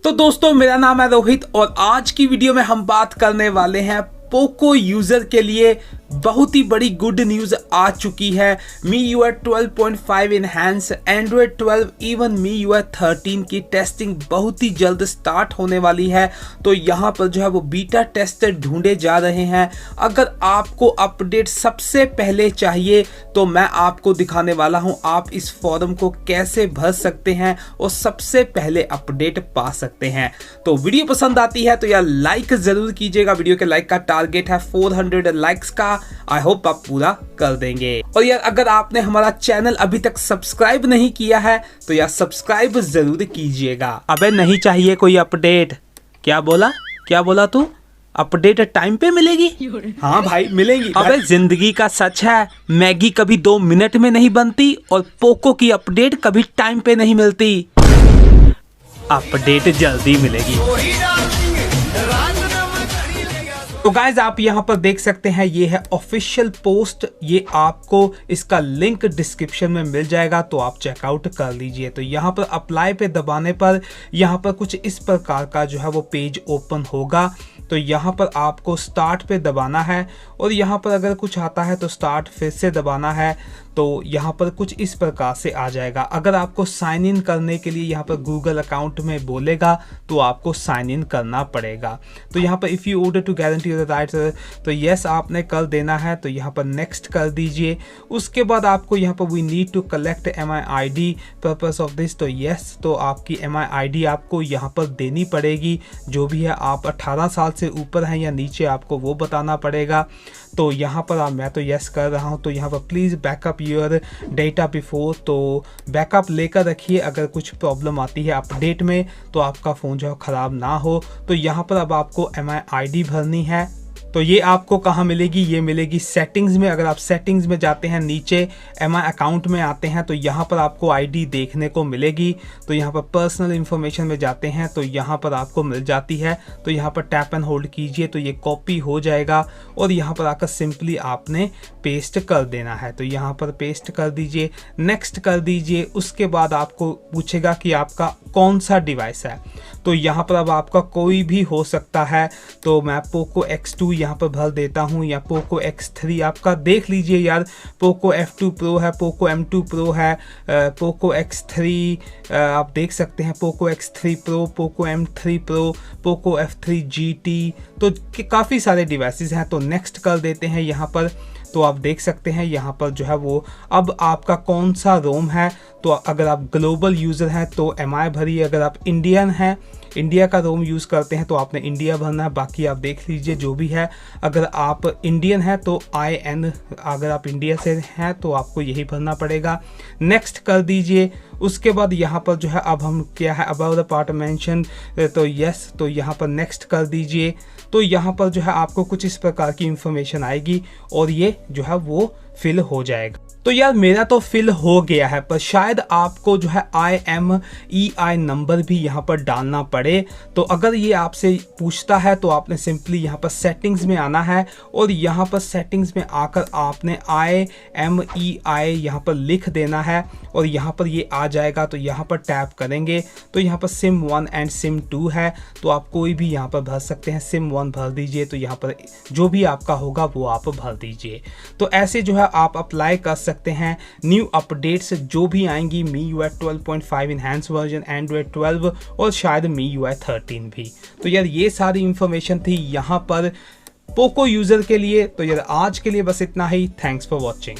तो दोस्तों मेरा नाम है रोहित और आज की वीडियो में हम बात करने वाले हैं पोको यूजर के लिए बहुत ही बड़ी गुड न्यूज़ आ चुकी है। MIUI 12.5 enhance, Android 12, even MIUI 13 की टेस्टिंग बहुत ही जल्द स्टार्ट होने वाली है। तो यहाँ पर जो है वो बीटा टेस्टर ढूंढे जा रहे हैं। अगर आपको अपडेट सबसे पहले चाहिए तो मैं आपको दिखाने वाला हूँ आप इस फॉर्म को कैसे भर सकते हैं और सबसे पहले अपडेट पा सकते हैं। तो वीडियो पसंद आती है तो यार लाइक जरूर कीजिएगा। वीडियो के लाइक का टारगेट है 400 लाइक्स का। आई होप आप पूरा कर देंगे। और यार अगर आपने हमारा चैनल अभी तक सब्सक्राइब नहीं किया है तो यार सब्सक्राइब जरूर कीजिएगा। अबे नहीं चाहिए कोई अपडेट। क्या बोला तू? अपडेट टाइम पे मिलेगी? हाँ भाई मिलेगी। अबे जिंदगी का सच है, मैगी कभी 2 मिनट में नहीं बनती और पोको की अपडेट कभी टाइम पे नहीं मिलती। अपडेट जल्दी मिलेगी। तो गाइज आप यहाँ पर देख सकते हैं ये है ऑफिशियल पोस्ट। ये आपको इसका लिंक डिस्क्रिप्शन में मिल जाएगा तो आप चेकआउट कर लीजिए। तो यहाँ पर अप्लाई पे दबाने पर यहाँ पर कुछ इस प्रकार का जो है वो पेज ओपन होगा। तो यहाँ पर आपको स्टार्ट पे दबाना है और यहाँ पर अगर कुछ आता है तो स्टार्ट फिर से दबाना है। तो यहाँ पर कुछ इस प्रकार से आ जाएगा। अगर आपको साइन इन करने के लिए यहाँ पर गूगल अकाउंट में बोलेगा तो आपको साइन इन करना पड़ेगा। तो यहाँ पर if you order to guarantee your rights तो यस आपने कर देना है। तो यहाँ पर नेक्स्ट कर दीजिए। उसके बाद आपको यहाँ पर we need to collect MIID purpose of this. तो यस तो आपकी MIID आपको यहाँ पर देनी पड़ेगी। जो भी है आप 18 साल से ऊपर हैं या नीचे आपको वो बताना पड़ेगा। तो यहाँ पर मैं तो यस कर रहा हूँ। तो यहाँ पर please backup your data before. तो बैकअप लेकर रखिए, अगर कुछ प्रॉब्लम आती है अपडेट में तो आपका फ़ोन जो है ख़राब ना हो। तो यहाँ पर अब आपको MIID भरनी है। तो ये आपको कहाँ मिलेगी? ये मिलेगी सेटिंग्स में। अगर आप सेटिंग्स में जाते हैं नीचे MI अकाउंट में आते हैं तो यहाँ पर आपको ID देखने को मिलेगी। तो यहाँ पर पर्सनल इन्फॉर्मेशन में जाते हैं तो यहाँ पर आपको मिल जाती है। तो यहाँ पर टैप एंड होल्ड कीजिए तो ये कॉपी हो जाएगा और यहाँ पर आकर सिंपली आपने पेस्ट कर देना है। तो यहाँ पर पेस्ट कर दीजिए, नेक्स्ट कर दीजिए। उसके बाद आपको पूछेगा कि आपका कौन सा डिवाइस है। तो यहाँ पर अब आपका कोई भी हो सकता है। तो मैं पोको X2 यहाँ पर भर देता हूँ या पोको X3 आपका देख लीजिए यार। पोको F2 Pro है, पोको M2 Pro है, पोको X3 आप देख सकते हैं, Poco X3 Pro, Poco M3 Pro, Poco F3 GT। तो काफ़ी सारे डिवाइसेस हैं। तो नेक्स्ट कर देते हैं यहाँ पर। तो आप देख सकते हैं यहाँ पर जो है वो अब आपका कौन सा रोम है। तो अगर आप ग्लोबल यूज़र हैं तो MI भरिए। अगर आप इंडियन हैं, इंडिया का रोम यूज़ करते हैं तो आपने इंडिया भरना है। बाकी आप देख लीजिए जो भी है। अगर आप इंडियन हैं तो IN, अगर आप इंडिया से हैं तो आपको यही भरना पड़ेगा। नेक्स्ट कर दीजिए। उसके बाद यहाँ पर जो है अब हम क्या है अबाउट द पार्ट मेंशन। तो यस तो यहाँ पर नेक्स्ट कर दीजिए। तो यहाँ पर जो है आपको कुछ इस प्रकार की इंफॉर्मेशन आएगी और ये जो है वो फिल हो जाएगा। तो यार मेरा तो फिल हो गया है, पर शायद आपको जो है IMEI नंबर भी यहाँ पर डालना पड़े। तो अगर ये आपसे पूछता है तो आपने सिंपली यहाँ पर सेटिंग्स में आना है और यहाँ पर सेटिंग्स में आकर आपने IMEI यहाँ पर लिख देना है और यहाँ पर ये आ जाएगा। तो यहाँ पर टैप करेंगे तो यहाँ पर SIM1 एंड SIM2 है। तो आप कोई भी यहाँ पर भर सकते हैं। SIM1 भर दीजिए। तो यहाँ पर जो भी आपका होगा वो आप भर दीजिए। तो ऐसे जो है आप अप्लाई कर सकते हैं। न्यू अपडेट्स जो भी आएंगी MIUI 12.5 इनहैंस वर्जन, एंड्रॉयड 12 और शायद MIUI 13 भी। तो यार ये सारी इंफॉर्मेशन थी यहाँ पर पोको यूज़र के लिए। तो यार आज के लिए बस इतना ही। Thanks for watching.